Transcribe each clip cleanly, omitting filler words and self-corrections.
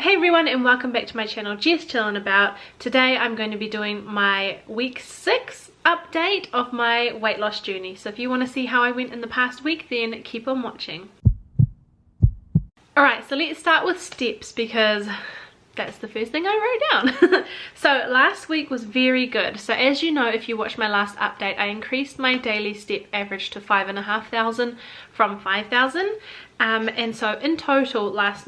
Hey everyone, and welcome back to my channel JessChillinAbout. Today I'm going to be doing my week 6 update of my weight loss journey. So if you want to see how I went in the past week, then keep on watching. Alright, so let's start with steps because that's the first thing I wrote down. So last week was very good. So as you know, if you watched my last update, I increased my daily step average to 5,500 from 5,000. And so in total last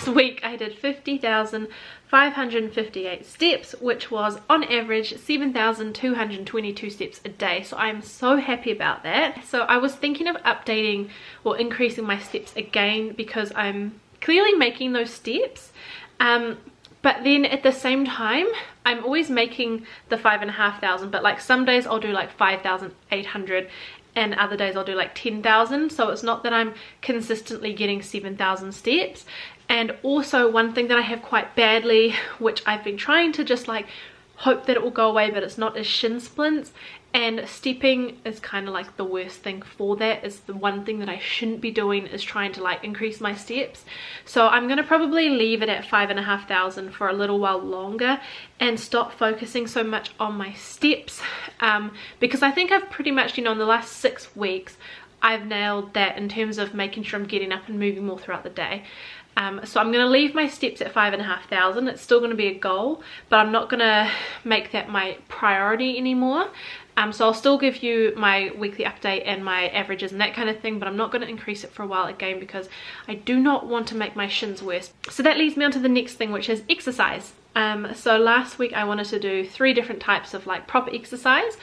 week I did 50,558 steps, which was on average 7,222 steps a day. So I'm so happy about that. So I was thinking of updating or increasing my steps again because I'm clearly making those steps, but then at the same time I'm always making the 5,500, but like some days I'll do like 5,800 and other days I'll do like 10,000. So it's not that I'm consistently getting 7,000 steps. And also one thing that I have quite badly, which I've been trying to just like hope that it will go away, but it's not, is shin splints. And stepping is kind of like the worst thing for that. Is the one thing that I shouldn't be doing is trying to like increase my steps. So I'm going to probably leave it at 5,500 for a little while longer and stop focusing so much on my steps, because I think I've pretty much, you know, in the last 6 weeks I've nailed that in terms of making sure I'm getting up and moving more throughout the day. So I'm going to leave my steps at 5,500. It's still going to be a goal, but I'm not going to make that my priority anymore. So I'll still give you my weekly update and my averages and that kind of thing, but I'm not going to increase it for a while again because I do not want to make my shins worse. So that leads me on to the next thing, which is exercise. So last week I wanted to do 3 different types of like proper exercise.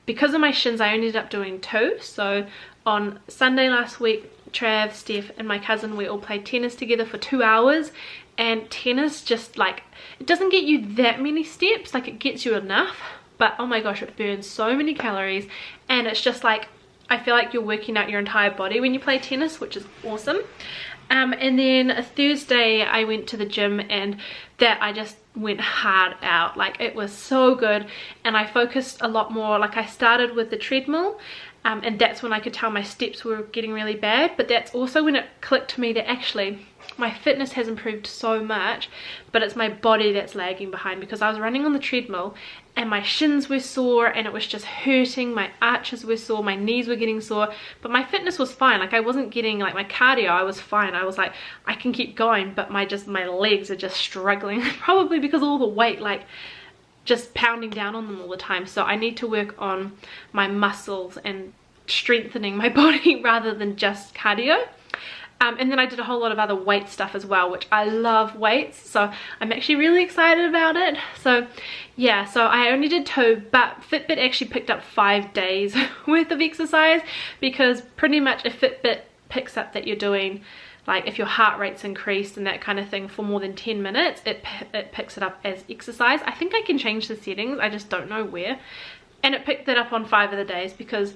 Because of my shins I ended up doing 2. So on Sunday last week, Trav, Steph and my cousin, we all played tennis together for 2 hours, and tennis just like, it doesn't get you that many steps, like it gets you enough, but oh my gosh, it burns so many calories, and it's just like, I feel like you're working out your entire body when you play tennis, which is awesome. And then Thursday I went to the gym, and that I just went hard out. Like it was so good, and I focused a lot more. Like I started with the treadmill, and that's when I could tell my steps were getting really bad, but that's also when it clicked to me that actually my fitness has improved so much, but it's my body that's lagging behind, because I was running on the treadmill and my shins were sore and it was just hurting, my arches were sore, my knees were getting sore, but my fitness was fine. Like I wasn't getting like my cardio, I was fine. I was like, I can keep going, but my legs are just struggling, probably because all the weight like just pounding down on them all the time. So I need to work on my muscles and strengthening my body rather than just cardio. And then I did a whole lot of other weight stuff as well, which I love weights, so I'm actually really excited about it. So yeah, so I only did 2, but Fitbit actually picked up 5 days worth of exercise, because pretty much if Fitbit picks up that you're doing, like if your heart rate's increased and that kind of thing for more than 10 minutes, it picks it up as exercise. I think I can change the settings, I just don't know where. And it picked that up on 5 of the days, because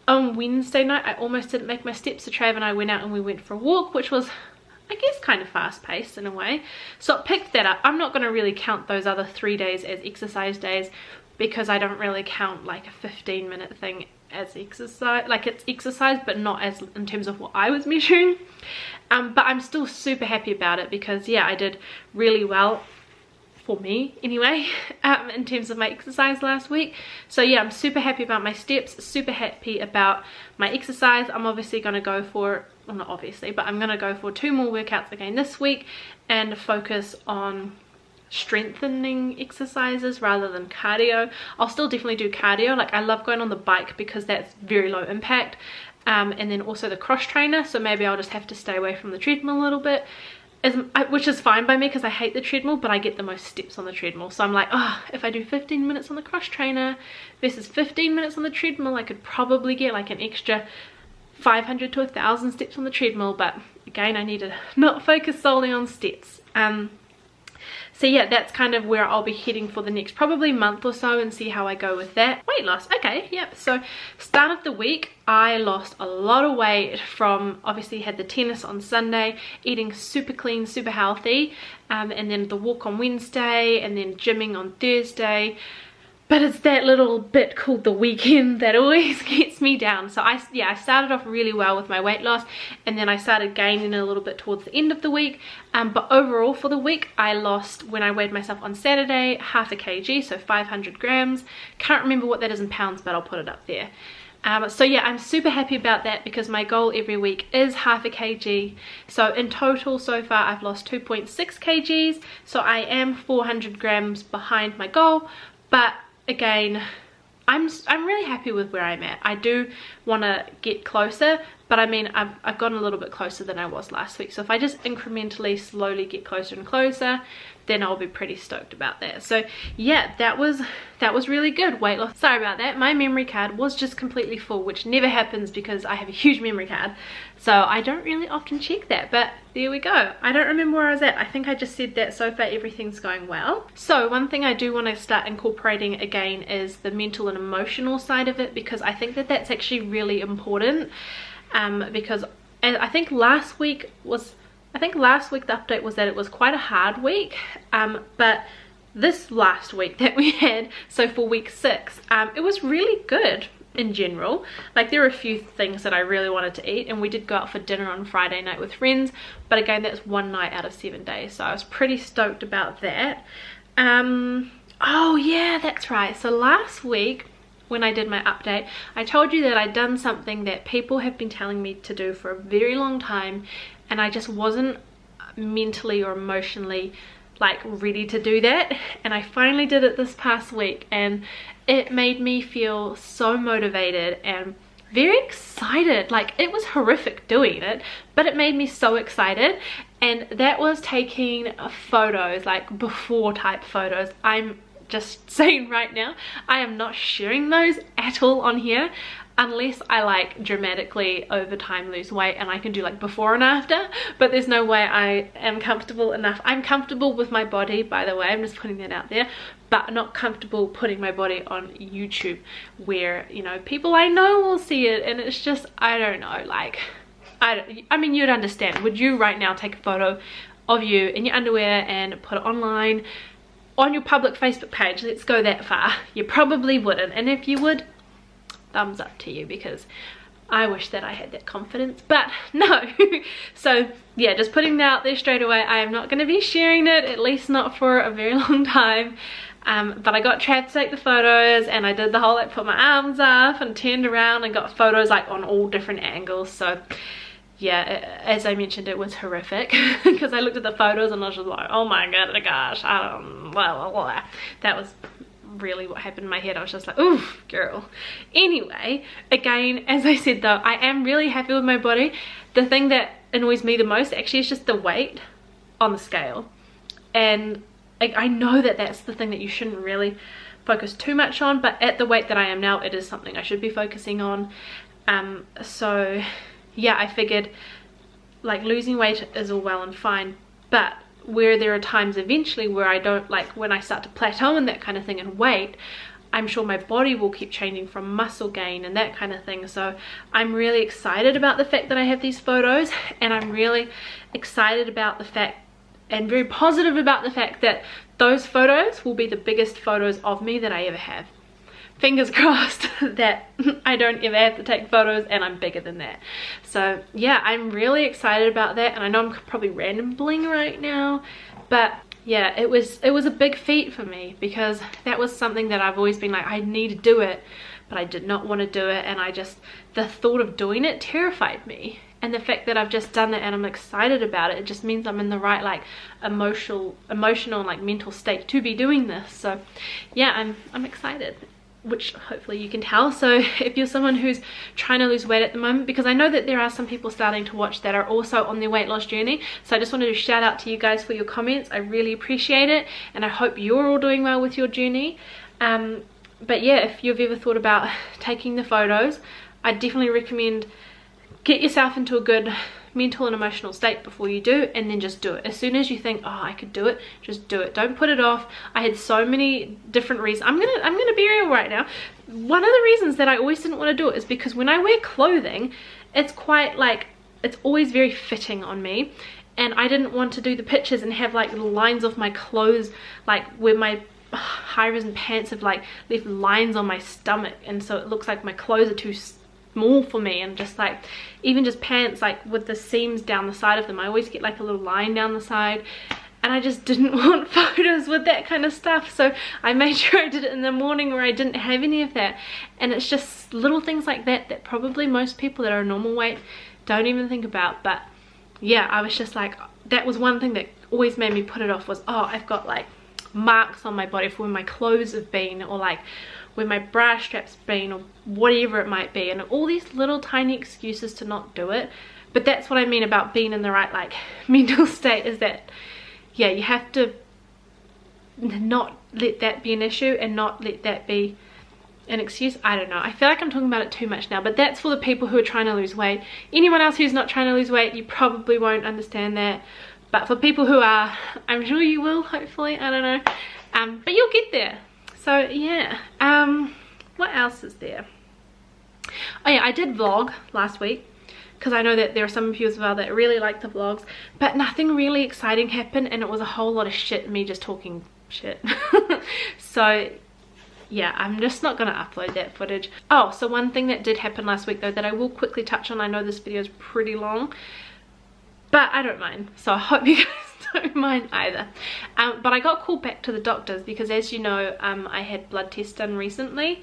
on Wednesday night I almost didn't make my steps. So Trav and I went out and we went for a walk, which was, I guess, kind of fast paced in a way. So it picked that up. I'm not going to really count those other 3 days as exercise days, because I don't really count like a 15-minute thing as exercise. Like it's exercise, but not as in terms of what I was measuring. But I'm still super happy about it because yeah, I did really well. For me anyway, in terms of my exercise last week. So yeah, I'm super happy about my steps, super happy about my exercise. I'm obviously going to go for, well not obviously, but I'm going to go for 2 more workouts again this week and focus on strengthening exercises rather than cardio. I'll still definitely do cardio. Like I love going on the bike because that's very low impact, and then also the cross trainer, so maybe I'll just have to stay away from the treadmill a little bit. Which is fine by me because I hate the treadmill, but I get the most steps on the treadmill. So I'm like, oh, if I do 15 minutes on the cross trainer versus 15 minutes on the treadmill, I could probably get like an extra 500 to 1,000 steps on the treadmill. But again, I need to not focus solely on steps. So yeah, that's kind of where I'll be heading for the next probably month or so, and see how I go with that. Weight loss, okay, yep. So start of the week, I lost a lot of weight from, obviously had the tennis on Sunday, eating super clean, super healthy, and then the walk on Wednesday, and then gymming on Thursday. but it's that little bit called the weekend that always gets me down. So I started off really well with my weight loss, and then I started gaining a little bit towards the end of the week. But overall for the week, I lost, when I weighed myself on Saturday, half a kg, so 500 grams. Can't remember what that is in pounds, but I'll put it up there. So yeah, I'm super happy about that because my goal every week is half a kg. So in total so far I've lost 2.6 kgs. So I am 400 grams behind my goal, but again, I'm really happy with where I'm at. I do want to get closer, but I mean I've gotten a little bit closer than I was last week. So if I just incrementally slowly get closer and closer, then I'll be pretty stoked about that. So yeah, that was really good weight loss. Sorry about that, my memory card was just completely full, which never happens because I have a huge memory card, so I don't really often check that, but there we go. I don't remember where I was at. I think I just said that so far everything's going well. So one thing I do want to start incorporating again is the mental and emotional side of it, because I think that that's actually really important. Because I think last week the update was that it was quite a hard week, but this last week that we had, so for week 6, it was really good in general. Like there were a few things that I really wanted to eat, and we did go out for dinner on Friday night with friends, but again that's one night out of 7 days, so I was pretty stoked about that. Oh yeah, that's right. So last week when I did my update, I told you that I'd done something that people have been telling me to do for a very long time, and I just wasn't mentally or emotionally like ready to do that, and I finally did it this past week, and it made me feel so motivated and very excited. Like it was horrific doing it, but it made me so excited, and that was taking photos, like before type photos. I'm just saying right now, I am not sharing those at all on here unless I like dramatically over time lose weight and I can do like before and after, but there's no way I am comfortable enough. I'm comfortable with my body, by the way, I'm just putting that out there, but not comfortable putting my body on YouTube where, you know, people I know will see it, and it's just, I don't know, like I mean you'd understand. Would you right now take a photo of you in your underwear and put it online on your public Facebook page? Let's go that far. You probably wouldn't, and if you would, thumbs up to you, because I wish that I had that confidence, but no. So yeah, just putting that out there straight away, I am not going to be sharing it, at least not for a very long time. But I got Trav to take the photos, and I did the whole like put my arms up and turned around and got photos like on all different angles. So yeah, as I mentioned, it was horrific because I looked at the photos and I was just like, oh my gosh, that was really what happened in my head. I was just like, ooh girl. Anyway, again, as I said though, I am really happy with my body. The thing that annoys me the most actually is just the weight on the scale, and I know that that's the thing that you shouldn't really focus too much on, but at the weight that I am now, it is something I should be focusing on. So yeah, I figured like losing weight is all well and fine, but where there are times eventually where I don't, like when I start to plateau and that kind of thing in weight, I'm sure my body will keep changing from muscle gain and that kind of thing. So I'm really excited about the fact that I have these photos, and I'm really excited about the fact and very positive about the fact that those photos will be the biggest photos of me that I ever have. Fingers crossed that I don't ever have to take photos and I'm bigger than that. So yeah, I'm really excited about that, and I know I'm probably rambling right now, but yeah, it was a big feat for me, because that was something that I've always been like, I need to do it, but I did not want to do it, and the thought of doing it terrified me. And the fact that I've just done it and I'm excited about it, it just means I'm in the right like emotional and like mental state to be doing this. So yeah, I'm excited, which hopefully you can tell. So if you're someone who's trying to lose weight at the moment, because I know that there are some people starting to watch that are also on their weight loss journey, so I just wanted to shout out to you guys for your comments. I really appreciate it, and I hope you're all doing well with your journey. But yeah, if you've ever thought about taking the photos, I definitely recommend get yourself into a good mental and emotional state before you do, and then just do it. As soon as you think, oh, I could do it, just do it. Don't put it off. I had so many different reasons. I'm gonna be real right now. One of the reasons that I always didn't want to do it is because when I wear clothing, it's quite like, it's always very fitting on me, and I didn't want to do the pictures and have like lines of my clothes, like where my high-vis pants have like left lines on my stomach, and so it looks like my clothes are too small for me. And just like even just pants like with the seams down the side of them, I always get like a little line down the side, and I just didn't want photos with that kind of stuff, so I made sure I did it in the morning where I didn't have any of that. And it's just little things like that that probably most people that are normal weight don't even think about. But yeah, I was just like, that was one thing that always made me put it off, was oh, I've got like marks on my body for where my clothes have been, or like where my bra straps been, or whatever it might be, and all these little tiny excuses to not do it. But that's what I mean about being in the right like mental state, is that yeah, you have to not let that be an issue and not let that be an excuse. I don't know, I feel like I'm talking about it too much now, but that's for the people who are trying to lose weight. Anyone else who's not trying to lose weight, you probably won't understand that, but for people who are, I'm sure you will, hopefully, I don't know, but you'll get there. So yeah, what else is there? Oh yeah, I did vlog last week, because I know that there are some of you as well that really like the vlogs, but nothing really exciting happened, and it was a whole lot of shit, me just talking shit. So yeah, I'm just not gonna upload that footage. Oh, so one thing that did happen last week though that I will quickly touch on, I know this video is pretty long, but I don't mind, so I hope you guys don't mind either. But I got called back to the doctors because, as you know, I had blood tests done recently,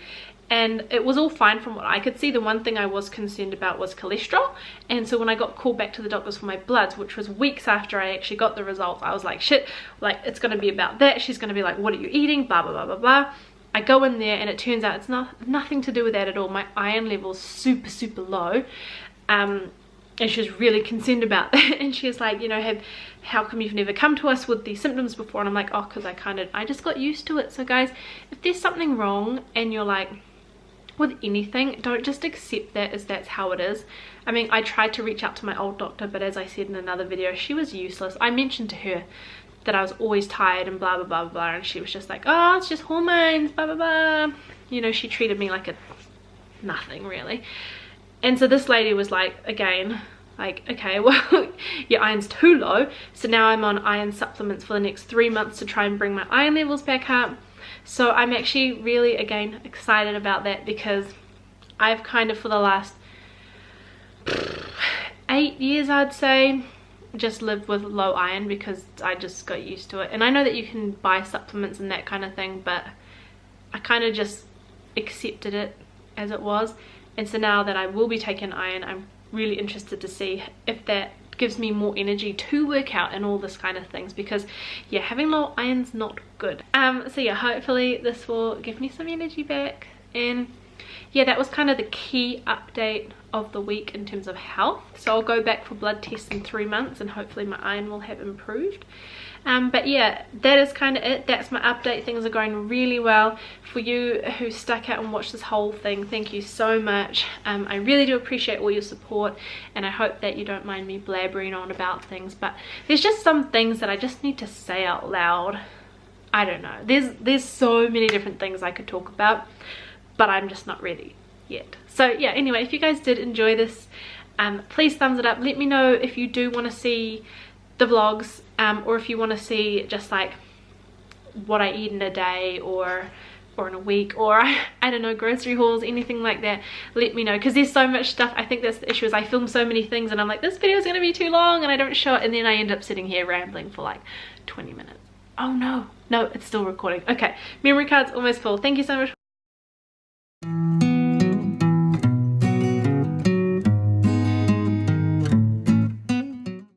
and it was all fine from what I could see. The one thing I was concerned about was cholesterol, and so when I got called back to the doctors for my bloods, which was weeks after I actually got the results, I was like, shit, like it's gonna be about that. She's gonna be like, what are you eating, blah blah blah blah blah. I go in there and it turns out it's nothing to do with that at all. My iron level's super low, and she was really concerned about that. And she was like, you know, how come you've never come to us with these symptoms before? And I'm like, oh, because I just got used to it. So guys, if there's something wrong and you're like, with anything, don't just accept that as that's how it is. I mean, I tried to reach out to my old doctor, but as I said in another video, she was useless. I mentioned to her that I was always tired and blah blah blah blah, and she was just like, oh, it's just hormones, blah blah blah. You know, she treated me like a nothing really. And so this lady was like, again, like, okay, well, your iron's too low, so now I'm on iron supplements for the next 3 months to try and bring my iron levels back up. So I'm actually really, again, excited about that, because I've kind of for the last 8 years, I'd say, just lived with low iron because I just got used to it. And I know that you can buy supplements and that kind of thing, but I kind of just accepted it as it was. And so now that I will be taking iron, I'm really interested to see if that gives me more energy to work out and all this kind of things, because yeah, having low iron's not good. So yeah, hopefully this will give me some energy back. And yeah, that was kind of the key update of the week in terms of health. So I'll go back for blood tests in 3 months and hopefully my iron will have improved. But yeah, that is kind of it. That's my update. Things are going really well. For you who stuck out and watched this whole thing, thank you so much. I really do appreciate all your support, and I hope that you don't mind me blabbering on about things, but there's just some things that I just need to say out loud. I don't know, there's so many different things I could talk about, but I'm just not ready yet. So yeah, anyway, if you guys did enjoy this, please thumbs it up. Let me know if you do want to see the vlogs, or if you want to see just like what I eat in a day or in a week, or I don't know, grocery hauls, anything like that. Let me know, because there's so much stuff. I think that's the issue, is I film so many things and I'm like, this video is going to be too long, and I don't show it, and then I end up sitting here rambling for like 20 minutes. Oh no, it's still recording. Okay, memory card's almost full. Thank you so much.